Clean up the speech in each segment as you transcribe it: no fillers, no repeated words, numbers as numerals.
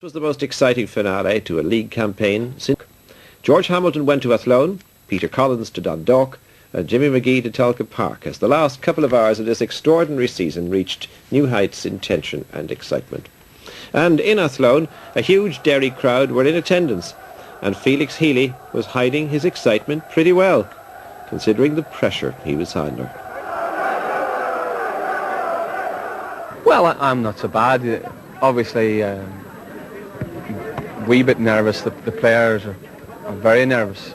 It was the most exciting finale to a league campaign since. George Hamilton went to Athlone, Peter Collins to Dundalk, and Jimmy McGee to Talca Park as the last couple of hours of this extraordinary season reached new heights in tension and excitement. And in Athlone, a huge Derry crowd were in attendance, and Felix Healy was hiding his excitement pretty well, considering the pressure he was under. Well, I'm not so bad. Obviously, wee bit nervous. The players are very nervous.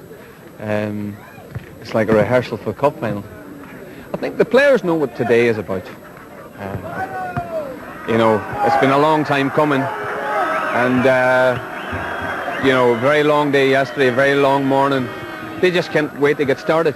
It's like a rehearsal for a cup final. I think the players know what today is about. You know, it's been a long time coming, and you know, a very long day yesterday, a very long morning. They just can't wait to get started.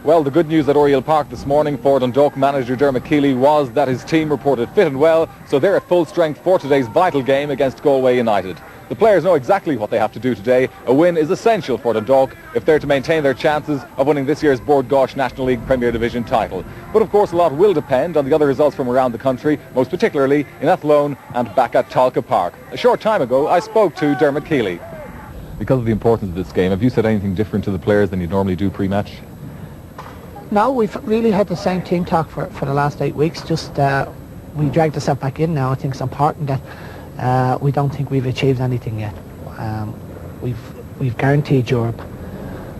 Well, the good news at Oriel Park this morning for Dundalk manager Dermot Keely was that his team reported fit and well, so they're at full strength for today's vital game against Galway United. The players know exactly what they have to do today. A win is essential for Dundalk if they're to maintain their chances of winning this year's Bord Gáis National League Premier Division title. But of course a lot will depend on the other results from around the country, most particularly in Athlone and back at Talca Park. A short time ago I spoke to Dermot Keely. Because of the importance of this game, have you said anything different to the players than you normally do pre-match? No, we've really had the same team talk for the last 8 weeks. Just we dragged ourselves back in now. I think it's important that we don't think we've achieved anything yet. We've guaranteed Europe,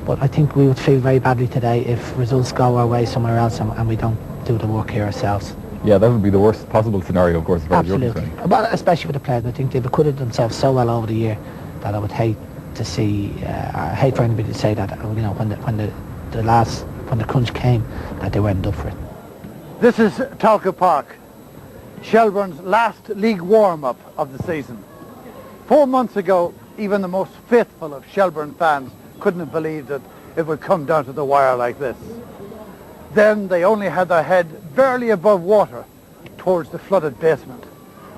but I think we would feel very badly today if results go our way somewhere else and we don't do the work here ourselves. Yeah, that would be the worst possible scenario, of course, as far as you're concerned. Well, especially for the players. I think they've acquitted themselves so well over the year that I would hate to see, I hate for anybody to say that, you know, when the crunch came, that they weren't up for it. This is Talca Park, Shelbourne's last league warm-up of the season. 4 months ago, even the most faithful of Shelbourne fans couldn't have believed that it would come down to the wire like this. Then they only had their head barely above water towards the flooded basement.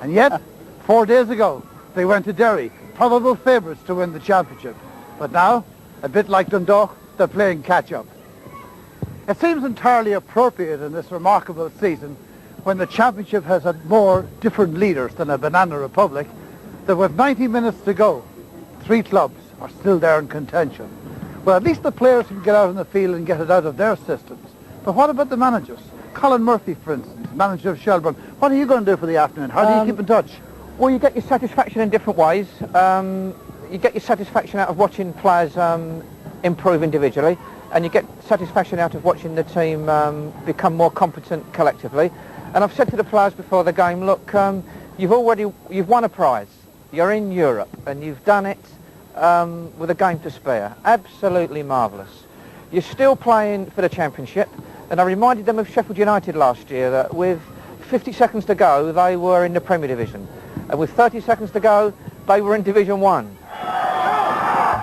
And yet, 4 days ago, they went to Derry, probable favourites to win the championship. But now, a bit like Dundalk, they're playing catch-up. It seems entirely appropriate in this remarkable season, when the championship has had more different leaders than a banana republic, that with 90 minutes to go, 3 clubs are still there in contention. Well, at least the players can get out on the field and get it out of their systems. But what about the managers? Colin Murphy, for instance, manager of Shelbourne. What are you going to do for the afternoon? How do you keep in touch? Well, you get your satisfaction in different ways. You get your satisfaction out of watching players improve individually, and you get satisfaction out of watching the team become more competent collectively. And I've said to the players before the game, look, you've won a prize. You're in Europe, and you've done it with a game to spare. Absolutely marvellous. You're still playing for the championship, and I reminded them of Sheffield United last year, that with 50 seconds to go, they were in the Premier Division, and with 30 seconds to go, they were in Division 1.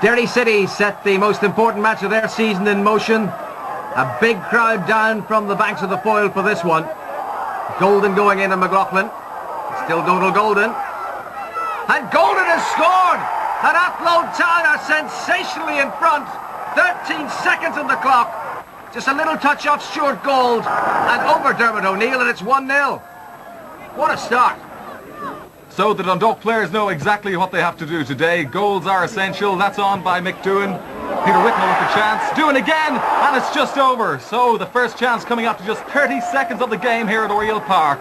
Derry City set the most important match of their season in motion. A big crowd down from the banks of the Foyle for this one. Golden going in, and McLaughlin. Still Golden. And Golden has scored! And Athlone Town are sensationally in front. 13 seconds on the clock. Just a little touch off Stuart Gold and over Dermot O'Neill, and it's 1-0. What a start. So the Dundalk players know exactly what they have to do today. Goals are essential. That's on by Mick Doohan. Peter Whitnell with the chance. Doohan again, and it's just over. So the first chance coming up to just 30 seconds of the game here at Oriel Park.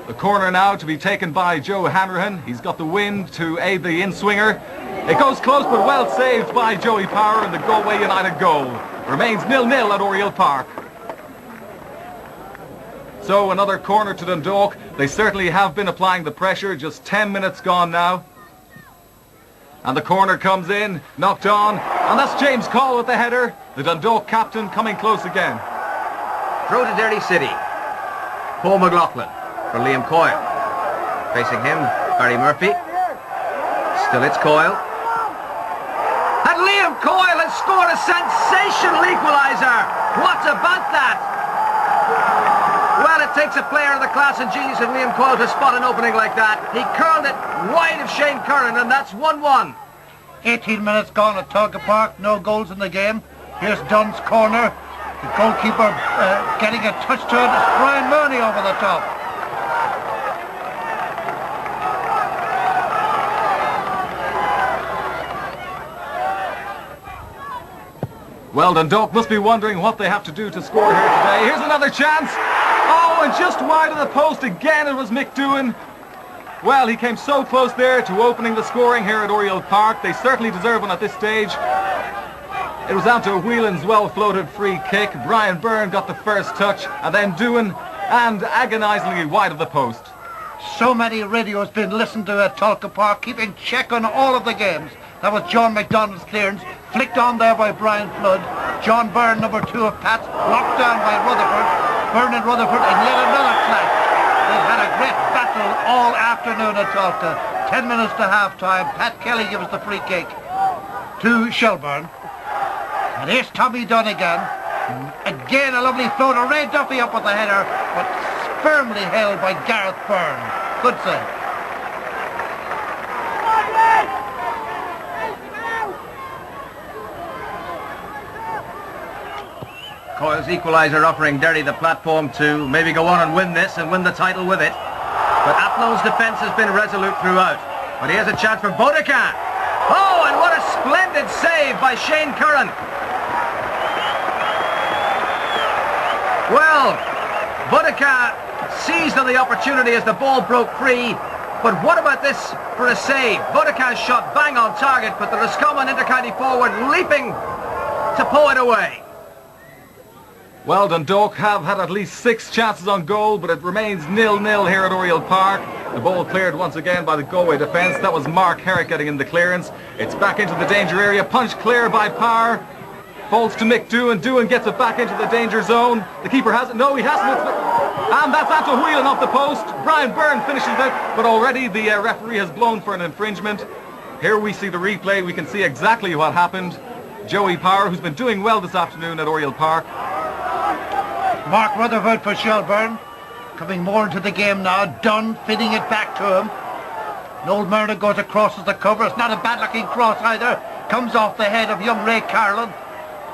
The corner now to be taken by Joe Hanrahan. He's got the wind to aid the in-swinger. It goes close, but well saved by Joey Power, and the Galway United goal remains 0-0 at Oriel Park. So another corner to Dundalk. They certainly have been applying the pressure. Just 10 minutes gone now. And the corner comes in, knocked on, and that's James Call with the header. The Dundalk captain coming close again. Throw to Derry City. Paul McLaughlin for Liam Coyle. Facing him, Barry Murphy. Still it's Coyle. And Liam Coyle has scored a sensational equaliser. What about that? Well, it takes a player of the class and genius of Liam Coyle to spot an opening like that. He curled it wide of Shane Curran, and that's 1-1. 18 minutes gone at Talca Park, no goals in the game. Here's Dunn's corner. The goalkeeper getting a touch to it. It's Brian Mooney over the top. Well, Dundalk must be wondering what they have to do to score here today. Here's another chance. Oh, and just wide of the post again, it was McDoohan. Well, he came so close there to opening the scoring here at Oriel Park. They certainly deserve one at this stage. It was down to Whelan's well-floated free kick. Brian Byrne got the first touch, and then Doohan, and agonisingly wide of the post. So many radios being listened to at Tulka Park, keeping check on all of the games. That was John McDonald's clearance, flicked on there by Brian Flood. John Byrne, number 2 of Pat's, blocked down by Rutherford. Byrne and Rutherford, and yet another clash. They've had a great battle all afternoon at Tulka. 10 minutes to half-time. Pat Kelly gives the free kick to Shelbourne. And here's Tommy Dunn again. Again a lovely floater. Ray Duffy up with the header, but firmly held by Gareth Byrne. Good save. Coyle's equaliser offering Derry the platform to maybe go on and win this and win the title with it. But Athlon's defence has been resolute throughout. But here's a chance for Boudicca. Oh, and what a splendid save by Shane Curran. Well, Boudicca seized on the opportunity as the ball broke free. But what about this for a save? Boudicca's shot bang on target, but the Roscommon inter-county forward leaping to pull it away. Well, Dundalk have had at least 6 chances on goal, but it remains 0-0 here at Oriel Park. The ball cleared once again by the Galway defence. That was Mark Herrick getting in the clearance. It's back into the danger area. Punched clear by Power. Falls to Mick Doohan. Doohan gets it back into the danger zone. The keeper hasn't. No, he hasn't. And that's Anto Whelan off the post. Brian Byrne finishes it, but already the referee has blown for an infringement. Here we see the replay. We can see exactly what happened. Joey Power, who's been doing well this afternoon at Oriel Park. Mark Rutherford for Shelbourne, coming more into the game now. Dunn feeding it back to him. Noel Murner goes across as the cover. It's not a bad looking cross either. Comes off the head of young Ray Carlin.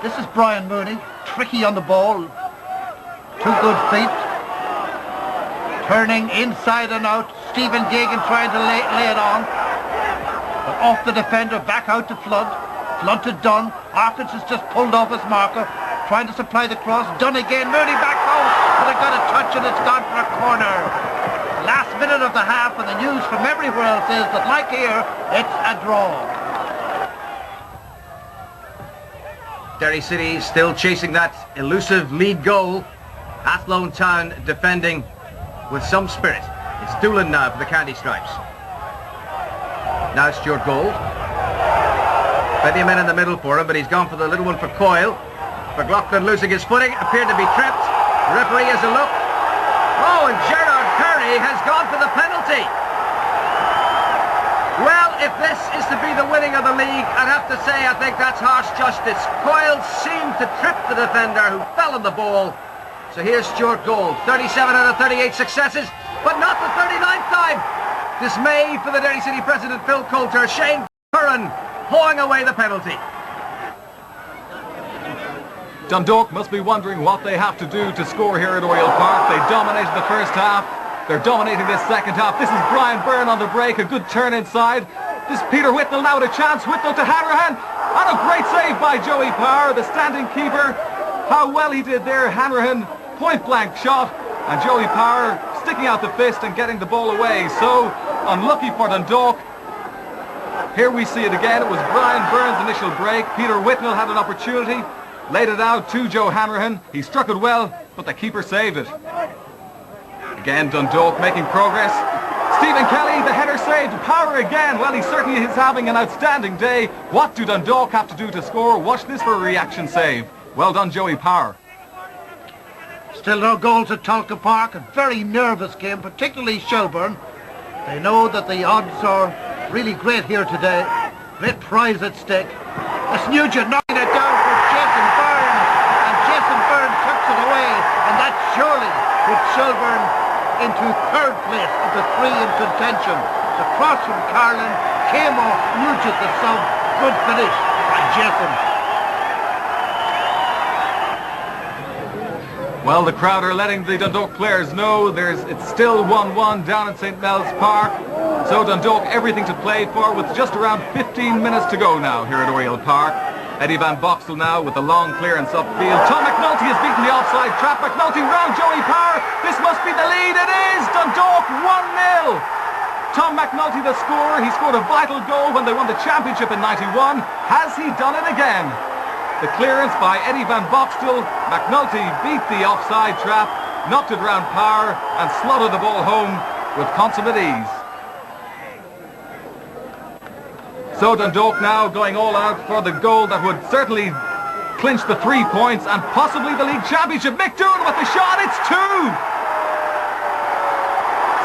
This is Brian Mooney, tricky on the ball. 2 good feet. Turning inside and out. Stephen Gagan trying to lay it on. But off the defender, back out to Flood. Flood to Dunn. Harkins has just pulled off his marker. Trying to supply the cross. Dunn again. Mooney back home. But it got a touch and it's gone for a corner. Last minute of the half, and the news from everywhere else is that, like here, it's a draw. Derry City still chasing that elusive lead goal. Athlone Town defending with some spirit. It's Doolan now for the Candy Stripes. Now Stuart Gold. Plenty of men in the middle for him, but he's gone for the little one for Coyle. McLaughlin losing his footing, appeared to be tripped. The referee has a look. Oh, and Gerard Perry has gone for the penalty. Well, if this is to be the winning of the league, I'd have to say I think that's harsh justice. Coyle seemed to trip the defender who fell on the ball. So here's Stuart Gold, 37 out of 38 successes, but not the 39th time. Dismay for the Derry City president Phil Coulter. Shane Curran pawing away the penalty. Dundalk must be wondering what they have to do to score here at Oriel Park. They dominated the first half. They're dominating this second half. This is Brian Byrne on the break. A good turn inside. This is Peter Whitnell now with a chance. Whitnell to Hanrahan. And a great save by Joey Power, the standing keeper. How well he did there. Hanrahan, point blank shot. And Joey Power sticking out the fist and getting the ball away. So unlucky for Dundalk. Here we see it again. It was Brian Byrne's initial break. Peter Whitnell had an opportunity. Laid it out to Joe Hanrahan. He struck it well, but the keeper saved it. Again, Dundalk making progress. Stephen Kelly, the header saved. Power again. Well, he certainly is having an outstanding day. What do Dundalk have to do to score? Watch this for a reaction save. Well done, Joey Power. Still no goals at Tulka Park. A very nervous game, particularly Shelbourne. They know that the odds are really great here today. Great prize at stake. It's Nugent knocking it down for Jason Byrne. And Jason Byrne tucks it away. And that surely puts Shelbourne into 3rd place of the 3 in contention. The cross from Carlin came off Nugent the sub. Good finish by Jason. Well, the crowd are letting the Dundalk players know it's still 1-1 down at St. Mel's Park. So Dundalk everything to play for with just around 15 minutes to go now here at Oriel Park. Eddie Van Boxtel now with the long clearance upfield. Tom McNulty has beaten the offside trap. McNulty round Joey Power. This must be the lead. It is! Dundalk 1-0. Tom McNulty the scorer. He scored a vital goal when they won the championship in 91. Has he done it again? The clearance by Eddie Van Boxtel. McNulty beat the offside trap, knocked it round Power and slotted the ball home with consummate ease. So Dundalk now going all out for the goal that would certainly clinch the 3 points and possibly the league championship. Mick Doohan with the shot, it's 2!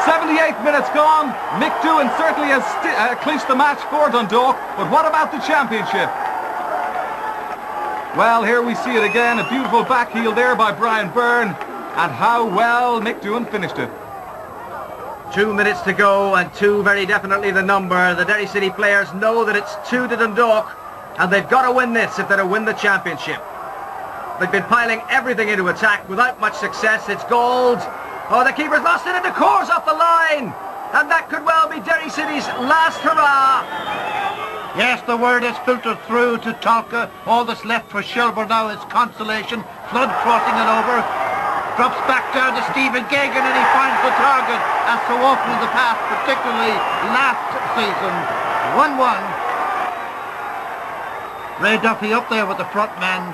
78 minutes gone. Mick Doohan certainly has clinched the match for Dundalk, but what about the championship? Well, here we see it again, a beautiful back heel there by Brian Byrne, and how well Mick Doohan finished it. 2 minutes to go, and 2 very definitely the number. The Derry City players know that it's 2 to Dundalk, and they've got to win this if they're to win the championship. They've been piling everything into attack without much success. It's gold. Oh, the keeper's lost it, and the course off the line, and that could well be Derry City's last hurrah. Yes, the word is filtered through to Talca. All that's left for Shelbourne now is consolation. Flood crossing it over. Drops back down to Stephen Gagan, and he finds the target, as so often in the past, particularly last season. 1-1. Ray Duffy up there with the front man.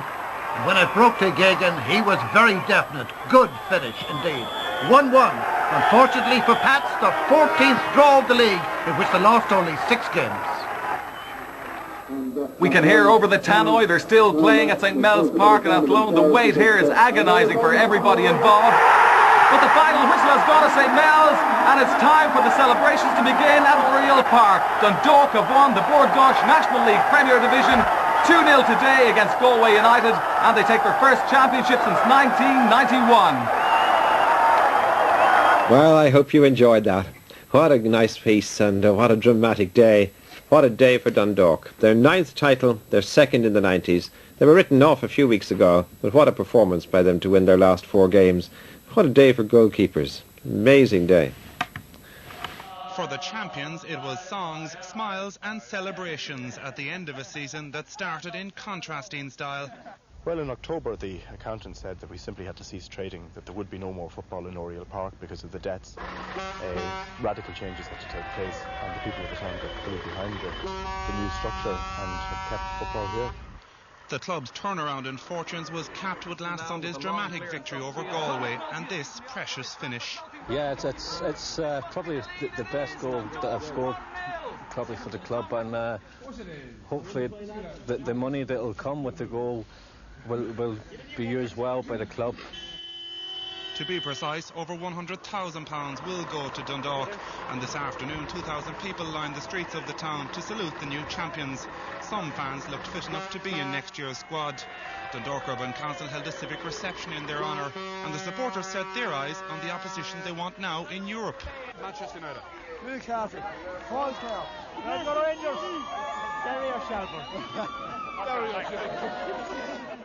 When it broke to Gagan, he was very definite. Good finish indeed. 1-1. Unfortunately for Pats, the 14th draw of the league, in which they lost only 6 games. We can hear over the tannoy, they're still playing at St Mel's Park in Athlone. The wait here is agonising for everybody involved. But the final whistle has gone to St Mel's, and it's time for the celebrations to begin at Oriel Park. Dundalk have won the Bord Gáis National League Premier Division 2-0 today against Galway United, and they take their first championship since 1991. Well, I hope you enjoyed that. What a nice piece, and what a dramatic day. What a day for Dundalk. Their 9th title, their 2nd in the 90s. They were written off a few weeks ago, but what a performance by them to win their last 4 games. What a day for goalkeepers. Amazing day. For the champions, it was songs, smiles and celebrations at the end of a season that started in contrasting style. Well, in October, the accountant said that we simply had to cease trading, that there would be no more football in Oriel Park because of the debts. Radical changes had to take place, and the people at the time got fully behind the new structure and have kept football here. The club's turnaround in fortunes was capped with last Sunday's dramatic victory over Galway and this precious finish. Yeah, it's probably the best goal that I've scored probably for the club, and hopefully the money that will come with the goal will be used well by the club. To be precise, over £100,000 will go to Dundalk, and this afternoon 2,000 people lined the streets of the town to salute the new champions. Some fans looked fit enough to be in next year's squad. Dundalk Urban Council held a civic reception in their honour, and the supporters set their eyes on the opposition they want now in Europe. Manchester United, Newcastle, Falkirk, Rangers, Derry or Shelbourne. Derry or Shelbourne.